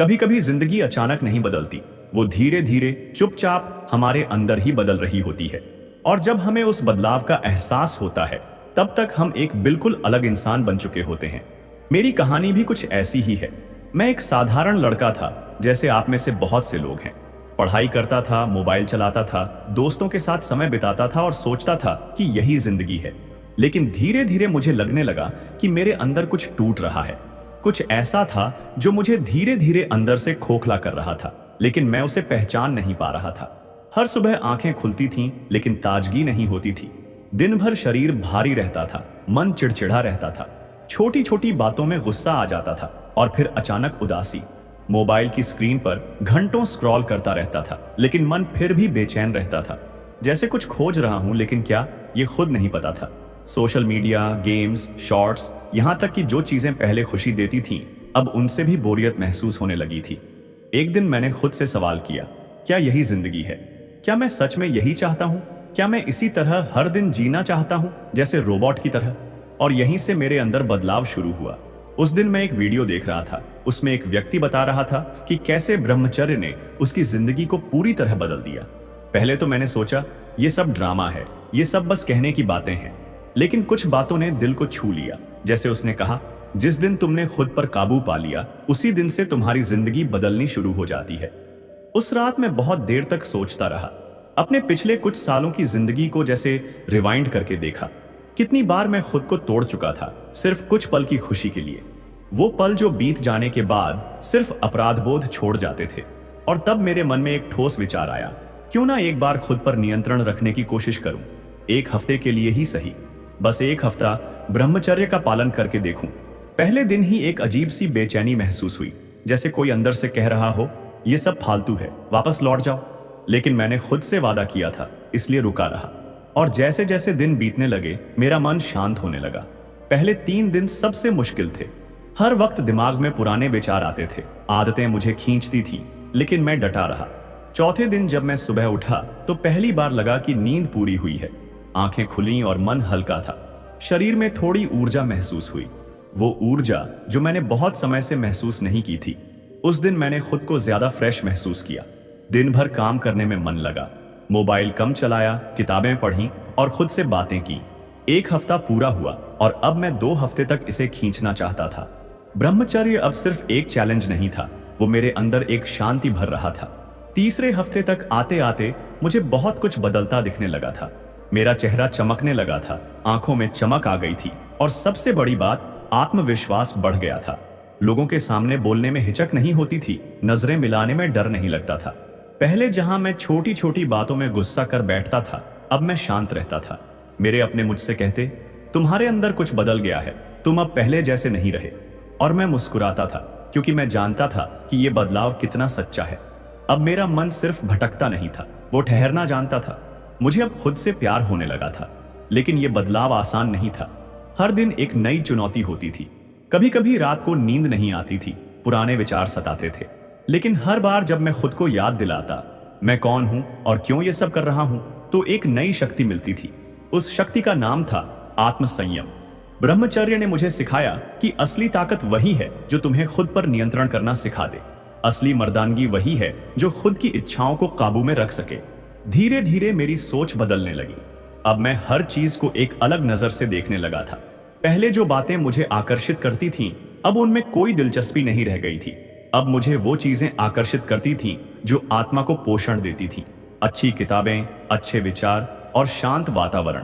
कभी कभी जिंदगी अचानक नहीं बदलती, वो धीरे धीरे चुपचाप हमारे अंदर ही बदल रही होती है। और जब हमें उस बदलाव का एहसास होता है, तब तक हम एक बिल्कुल अलग इंसान बन चुके होते हैं। मेरी कहानी भी कुछ ऐसी ही है। मैं एक साधारण लड़का था, जैसे आप में से बहुत से लोग हैं। पढ़ाई करता था, मोबाइल चलाता था, दोस्तों के साथ समय बिताता था और सोचता था कि यही जिंदगी है। लेकिन धीरे धीरे मुझे लगने लगा कि मेरे अंदर कुछ टूट रहा है। कुछ ऐसा था जो मुझे धीरे धीरे अंदर से खोखला कर रहा था, लेकिन मैं उसे पहचान नहीं पा रहा था। हर सुबह आंखें खुलती थीं, लेकिन ताजगी नहीं होती थी। दिन भर शरीर भारी रहता था, मन चिड़चिड़ा रहता था, छोटी छोटी बातों में गुस्सा आ जाता था और फिर अचानक उदासी। मोबाइल की स्क्रीन पर घंटों स्क्रॉल करता रहता था, लेकिन मन फिर भी बेचैन रहता था, जैसे कुछ खोज रहा हूं, लेकिन क्या, ये खुद नहीं पता था। सोशल मीडिया, गेम्स, शॉर्ट्स, यहाँ तक कि जो चीजें पहले खुशी देती थीं, अब उनसे भी बोरियत महसूस होने लगी थी। एक दिन मैंने खुद से सवाल किया, क्या यही जिंदगी है? क्या मैं सच में यही चाहता हूँ? क्या मैं इसी तरह हर दिन जीना चाहता हूँ, जैसे रोबोट की तरह? और यहीं से मेरे अंदर बदलाव शुरू हुआ। उस दिन मैं एक वीडियो देख रहा था। उसमें एक व्यक्ति बता रहा था कि कैसे ब्रह्मचर्य ने उसकी जिंदगी को पूरी तरह बदल दिया। पहले तो मैंने सोचा ये सब ड्रामा है, ये सब बस कहने की बातें हैं। लेकिन कुछ बातों ने दिल को छू लिया। जैसे उसने कहा, जिस दिन तुमने खुद पर काबू पा लिया, उसी दिन से तुम्हारी जिंदगी बदलनी शुरू हो जाती है। उस रात मैं बहुत देर तक सोचता रहा। अपने पिछले कुछ सालों की जिंदगी को जैसे रिवाइंड करके देखा। कितनी बार मैं खुद को तोड़ चुका था, सिर्फ कुछ पल की खुशी के लिए। वो पल जो बीत जाने के बाद सिर्फ अपराध बोध छोड़ जाते थे। और तब मेरे मन में एक ठोस विचार आया, क्यों ना एक बार खुद पर नियंत्रण रखने की कोशिश करूं। एक हफ्ते के लिए ही सही, बस एक हफ्ता ब्रह्मचर्य का पालन करके देखूं। पहले दिन ही एक अजीब सी बेचैनी महसूस हुई, जैसे कोई अंदर से कह रहा हो, ये सब फालतू है, वापस लौट जाओ। लेकिन मैंने खुद से वादा किया था, इसलिए रुका रहा। और जैसे जैसे दिन बीतने लगे, मेरा मन शांत होने लगा। पहले 3 दिन सबसे मुश्किल थे। हर वक्त दिमाग में पुराने विचार आते थे, आदतें मुझे खींचती थी, लेकिन मैं डटा रहा। चौथे दिन जब मैं सुबह उठा तो पहली बार लगा कि नींद पूरी हुई है। आंखें खुली और मन हल्का था। शरीर में थोड़ी ऊर्जा महसूस हुई, वो ऊर्जा जो मैंने बहुत समय से महसूस नहीं की थी। उस दिन मैंने खुद को ज्यादा फ्रेश महसूस किया। दिन भर काम करने में मन लगा, मोबाइल कम चलाया, किताबें पढ़ी और खुद से बातें की। एक हफ्ता पूरा हुआ और अब मैं 2 हफ्ते तक इसे खींचना चाहता था। ब्रह्मचर्य अब सिर्फ एक चैलेंज नहीं था, वो मेरे अंदर एक शांति भर रहा था। तीसरे हफ्ते तक आते आते मुझे बहुत कुछ बदलता दिखने लगा था। मेरा चेहरा चमकने लगा था, आंखों में चमक आ गई थी और सबसे बड़ी बात, आत्मविश्वास बढ़ गया था। लोगों के सामने बोलने में हिचक नहीं होती थी, नजरें मिलाने में डर नहीं लगता था। पहले जहां मैं छोटी छोटी बातों में गुस्सा कर बैठता था, अब मैं शांत रहता था। मेरे अपने मुझसे कहते, तुम्हारे अंदर कुछ बदल गया है, तुम अब पहले जैसे नहीं रहे। और मैं मुस्कुराता था, क्योंकि मैं जानता था कि यह बदलाव कितना सच्चा है। अब मेरा मन सिर्फ भटकता नहीं था, वो ठहरना जानता था। मुझे अब खुद से प्यार होने लगा था। लेकिन यह बदलाव आसान नहीं था। हर दिन एक नई चुनौती होती थी। कभी कभी रात को नींद नहीं आती थी, पुराने विचार सताते थे। लेकिन हर बार जब मैं खुद को याद दिलाता, मैं कौन हूं और क्यों ये सब कर रहा हूं, तो एक नई शक्ति मिलती थी। उस शक्ति का नाम था आत्मसंयम। ब्रह्मचर्य ने मुझे सिखाया कि असली ताकत वही है जो तुम्हें खुद पर नियंत्रण करना सिखा दे। असली मर्दानगी वही है जो खुद की इच्छाओं को काबू में रख सके। धीरे धीरे मेरी सोच बदलने लगी। अब मैं हर चीज को एक अलग नजर से देखने लगा था। पहले जो बातें मुझे आकर्षित करती थीं, अब उनमें कोई दिलचस्पी नहीं रह गई थी। अब मुझे वो चीजें आकर्षित करती थीं जो आत्मा को पोषण देती थीं। अच्छी किताबें, अच्छे विचार और शांत वातावरण।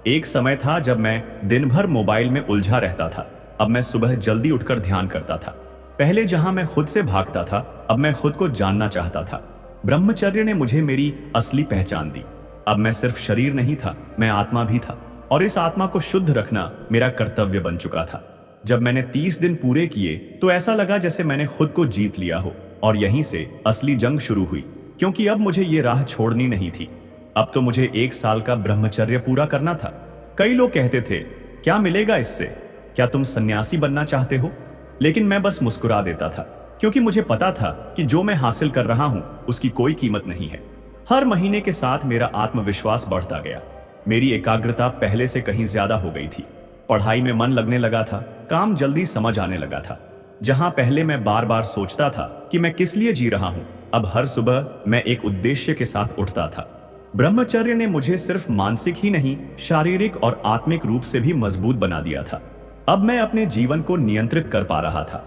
एक समय था जब मैं दिन भर मोबाइल में उलझा रहता था। अब मैं सुबह जल्दी उठकर ध्यान करता था। पहले जहां मैं खुद से भागता था, अब मैं खुद को जानना चाहता था। ब्रह्मचर्य ने मुझे मेरी असली पहचान दी। अब मैं सिर्फ शरीर नहीं था, मैं आत्मा भी था। और इस आत्मा को शुद्ध रखना मेरा कर्तव्य बन चुका था। जब मैंने 30 दिन पूरे किए तो ऐसा लगा जैसे मैंने खुद को जीत लिया हो। और यहीं से असली जंग शुरू हुई, क्योंकि अब मुझे ये राह छोड़नी नहीं थी। अब तो मुझे 1 साल का ब्रह्मचर्य पूरा करना था। कई लोग कहते थे, क्या मिलेगा इससे? क्या तुम सन्यासी बनना चाहते हो? लेकिन मैं बस मुस्कुरा देता था, क्योंकि मुझे पता था कि जो मैं हासिल कर रहा हूं उसकी कोई कीमत नहीं है। हर महीने के साथ मेरा आत्मविश्वास बढ़ता गया। मेरी एकाग्रता पहले से कहीं ज्यादा हो गई थी। पढ़ाई में मन लगने लगा था, काम जल्दी समझ आने लगा था। जहां पहले मैं बार बार सोचता था कि मैं किस लिए जी रहा हूं, अब हर सुबह मैं एक उद्देश्य के साथ उठता था। ब्रह्मचर्य ने मुझे सिर्फ मानसिक ही नहीं, शारीरिक और आत्मिक रूप से भी मजबूत बना दिया था। अब मैं अपने जीवन को नियंत्रित कर पा रहा था।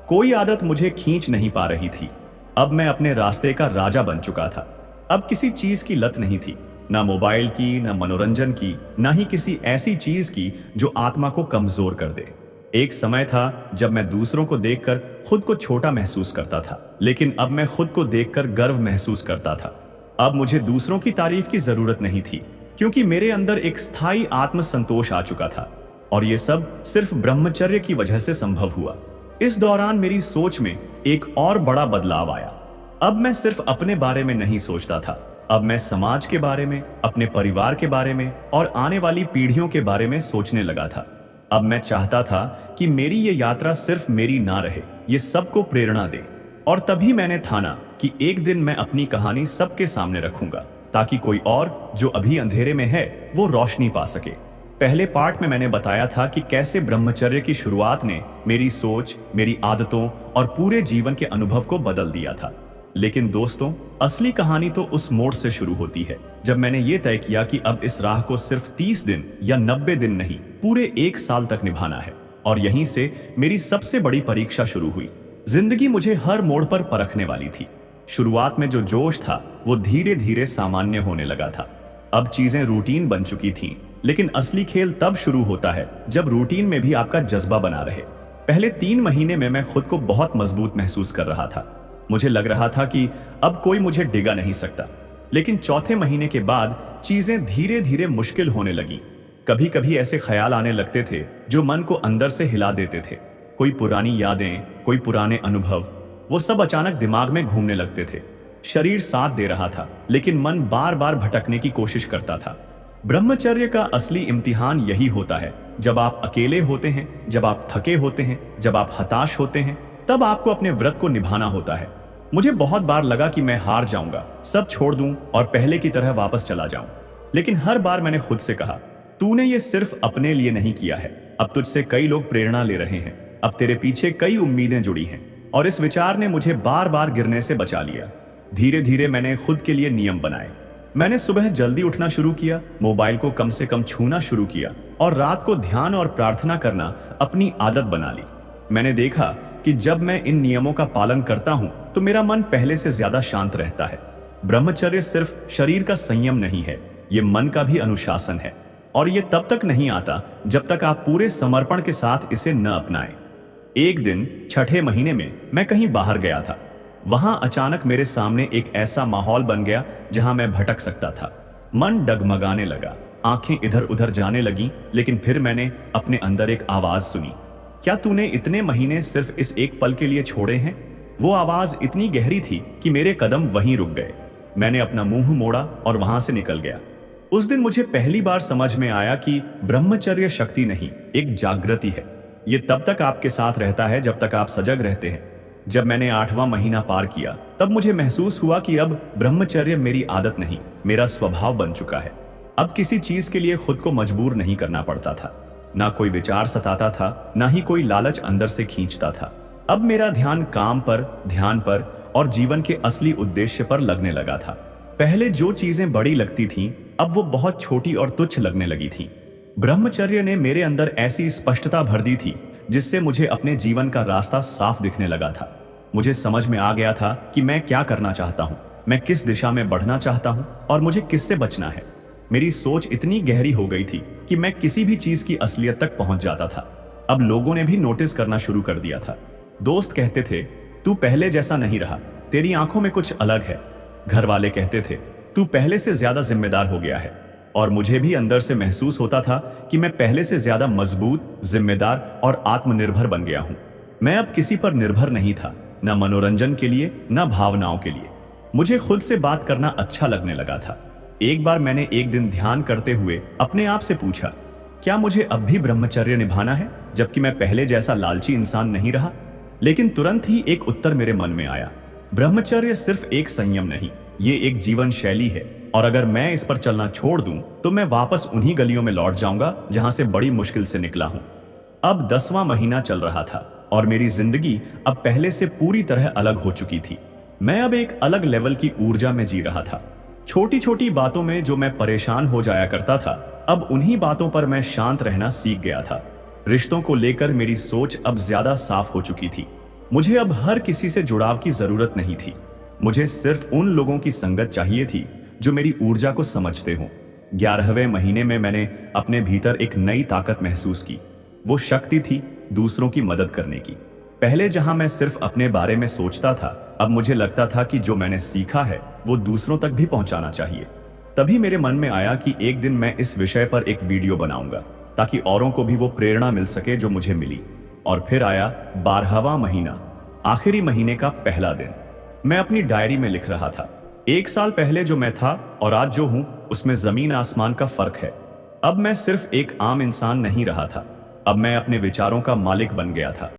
कोई आदत मुझे खींच नहीं पा रही थी। अब मैं अपने रास्ते का राजा बन चुका था। अब किसी चीज की लत नहीं थी, ना मोबाइल की, ना मनोरंजन की, ना ही किसी ऐसी चीज की जो आत्मा को कमजोर कर दे। एक समय था जब मैं दूसरों को देखकर खुद को छोटा महसूस करता था, लेकिन अब मैं खुद को देखकर गर्व महसूस करता था। अब मुझे दूसरों की तारीफ की जरूरत नहीं थी, क्योंकि मेरे अंदर एक स्थायी आत्मसंतोष आ चुका था। और ये सब सिर्फ ब्रह्मचर्य की वजह से संभव हुआ। इस दौरान मेरी सोच में एक और बड़ा बदलाव आया। अब मैं सिर्फ अपने बारे में नहीं सोचता था, अब मैं समाज के बारे में, अपने परिवार के बारे में और आने वाली पीढ़ियों के बारे में सोचने लगा था। अब मैं चाहता था कि मेरी ये यात्रा सिर्फ मेरी ना रहे, ये सबको प्रेरणा दे। और तभी मैंने ठाना कि एक दिन मैं अपनी कहानी सबके सामने रखूंगा, ताकि कोई और जो अभी अंधेरे में है वो रोशनी पा सके। पहले पार्ट में मैंने बताया था कि कैसे ब्रह्मचर्य की शुरुआत ने मेरी सोच, मेरी आदतों और पूरे जीवन के अनुभव को बदल दिया था। लेकिन दोस्तों, असली कहानी तो उस मोड़ से शुरू होती है जब मैंने ये तय किया कि अब इस राह को सिर्फ 30 दिन या 90 दिन नहीं, पूरे 1 साल तक निभाना है। और यहीं से मेरी सबसे बड़ी परीक्षा शुरू हुई। जिंदगी मुझे हर मोड़ पर परखने वाली थी। शुरुआत में जो जोश था वो धीरे धीरे सामान्य होने लगा था। अब चीजें रूटीन बन चुकी थीं, लेकिन असली खेल तब शुरू होता है जब रूटीन में भी आपका जज्बा बना रहे। पहले 3 महीने में मैं खुद को बहुत मजबूत महसूस कर रहा था। मुझे लग रहा था कि अब कोई मुझे डिगा नहीं सकता। लेकिन चौथे महीने के बाद चीजें धीरे धीरे मुश्किल होने लगी। कभी कभी ऐसे ख्याल आने लगते थे जो मन को अंदर से हिला देते थे। कोई पुरानी यादें, कोई पुराने अनुभव, वो सब अचानक दिमाग में घूमने लगते थे। शरीर साथ दे रहा था, लेकिन मन बार बार भटकने की कोशिश करता था। ब्रह्मचर्य का असली इम्तिहान यही होता है। जब आप अकेले होते हैं, जब आप थके होते हैं, जब आप हताश होते हैं, तब आपको अपने व्रत को निभाना होता है। मुझे बहुत बार लगा कि मैं हार जाऊंगा, सब छोड़ दूं और पहले की तरह वापस चला जाऊं। लेकिन हर बार मैंने खुद से कहा, तूने ये सिर्फ अपने लिए नहीं किया है, अब तुझसे कई लोग प्रेरणा ले रहे हैं, अब तेरे पीछे कई उम्मीदें जुड़ी हैं। और इस विचार ने मुझे बार बार गिरने से बचा लिया। धीरे धीरे मैंने खुद के लिए नियम बनाए। मैंने सुबह जल्दी उठना शुरू किया, मोबाइल को कम से कम छूना शुरू किया और रात को ध्यान और प्रार्थना करना अपनी आदत बना ली। मैंने देखा कि जब मैं इन नियमों का पालन करता हूं तो मेरा मन पहले से ज्यादा शांत रहता है। ब्रह्मचर्य सिर्फ शरीर का संयम नहीं है, ये मन का भी अनुशासन है। और ये तब तक नहीं आता जब तक आप पूरे समर्पण के साथ इसे न अपनाएं। एक दिन 6ठे महीने में मैं कहीं बाहर गया था। वहां अचानक मेरे सामने एक ऐसा माहौल बन गया जहां मैं भटक सकता था। मन डगमगाने लगा, आंखें इधर उधर जाने लगी, लेकिन फिर मैंने अपने अंदर एक आवाज सुनी, क्या तूने इतने महीने सिर्फ इस एक पल के लिए छोड़े हैं? वो आवाज इतनी गहरी थी कि मेरे कदम वहीं रुक गए। मैंने अपना मुंह मोड़ा और वहां से निकल गया। उस दिन मुझे पहली बार समझ में आया कि ब्रह्मचर्य शक्ति नहीं, एक जागृति है। ये तब तक आपके साथ रहता है जब तक आप सजग रहते हैं। जब मैंने 8वां महीना पार किया, तब मुझे महसूस हुआ कि अब ब्रह्मचर्य मेरी आदत नहीं, मेरा स्वभाव बन चुका है। अब किसी चीज के लिए खुद को मजबूर नहीं करना पड़ता था। ना कोई विचार सताता था, ना ही कोई लालच अंदर से खींचता था। अब मेरा ध्यान काम पर, ध्यान पर और जीवन के असली उद्देश्य पर लगने लगा था। पहले जो चीजें बड़ी लगती थीं, अब वो बहुत छोटी और तुच्छ लगने लगी थीं। ब्रह्मचर्य ने मेरे अंदर ऐसी स्पष्टता भर दी थी जिससे मुझे अपने जीवन का रास्ता साफ दिखने लगा था। मुझे समझ में आ गया था कि मैं क्या करना चाहता हूँ, मैं किस दिशा में बढ़ना चाहता हूँ और मुझे किससे बचना है। मेरी सोच इतनी गहरी हो गई थी कि मैं किसी भी चीज की असलियत तक पहुंच जाता था। अब लोगों ने भी नोटिस करना शुरू कर दिया था। दोस्त कहते थे, तू पहले जैसा नहीं रहा, तेरी आंखों में कुछ अलग है। घर वाले कहते थे, तू पहले से ज्यादा जिम्मेदार हो गया है। और मुझे भी अंदर से महसूस होता था कि मैं पहले से ज्यादा मजबूत, जिम्मेदार और आत्मनिर्भर बन गया हूं। मैं अब किसी पर निर्भर नहीं था, न मनोरंजन के लिए, न भावनाओं के लिए। मुझे खुद से बात करना अच्छा लगने लगा था। एक बार मैंने एक दिन ध्यान करते हुए अपने आप से पूछा, क्या मुझे अब भी ब्रह्मचर्य निभाना है, जबकि मैं पहले जैसा लालची इंसान नहीं रहा? लेकिन तुरंत ही एक उत्तर मेरे मन में आया, ब्रह्मचर्य सिर्फ एक संयम नहीं, ये एक जीवन शैली है। और अगर मैं इस पर चलना छोड़ दूं तो मैं वापस उन्हीं गलियों में लौट जाऊंगा जहां से बड़ी मुश्किल से निकला हूं। अब 10वां महीना चल रहा था। और मेरी जिंदगी अब पहले से पूरी तरह अलग हो चुकी थी। मैं अब एक अलग लेवल की ऊर्जा में जी रहा था। छोटी छोटी बातों में जो मैं परेशान हो जाया करता था, अब उन्हीं बातों पर मैं शांत रहना सीख गया था। रिश्तों को लेकर मेरी सोच अब ज्यादा साफ हो चुकी थी। मुझे अब हर किसी से जुड़ाव की जरूरत नहीं थी। मुझे सिर्फ उन लोगों की संगत चाहिए थी जो मेरी ऊर्जा को समझते हों। 11वें महीने में मैंने अपने भीतर एक नई ताकत महसूस की। वो शक्ति थी दूसरों की मदद करने की। पहले जहां मैं सिर्फ अपने बारे में सोचता था, अब मुझे लगता था कि जो मैंने सीखा है वो दूसरों तक भी पहुंचाना चाहिए। तभी मेरे मन में आया कि एक दिन मैं इस विषय पर एक वीडियो बनाऊंगा, ताकि औरों को भी वो प्रेरणा मिल सके जो मुझे मिली। और फिर आया 12वां महीना, आखिरी महीने का पहला दिन। मैं अपनी डायरी में लिख रहा था, 1 साल पहले जो मैं था और आज जो हूं, उसमें जमीन आसमान का फर्क है। अब मैं सिर्फ एक आम इंसान नहीं रहा था, अब मैं अपने विचारों का मालिक बन गया था।